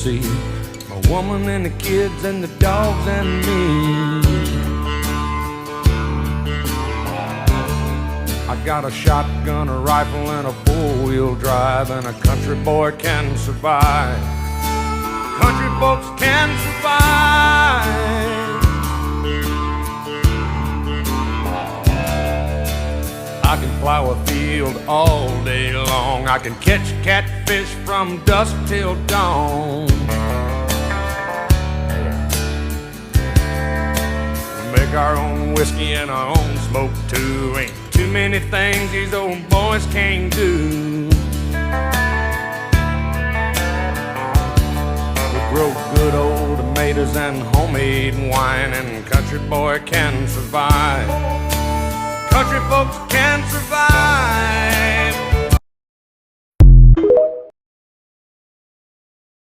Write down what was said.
see my woman and the kids and the dogs and me. I got a shotgun, a rifle, and a four-wheel drive, and a country boy can survive. Country folks can survive. I can plow a field all day long. I can catch catfish from dusk till dawn. Make our own whiskey and our own smoke too. Ain't too many things these old boys can't do. We grow good old tomatoes and homemade wine, and country boy can survive. Country folks can survive.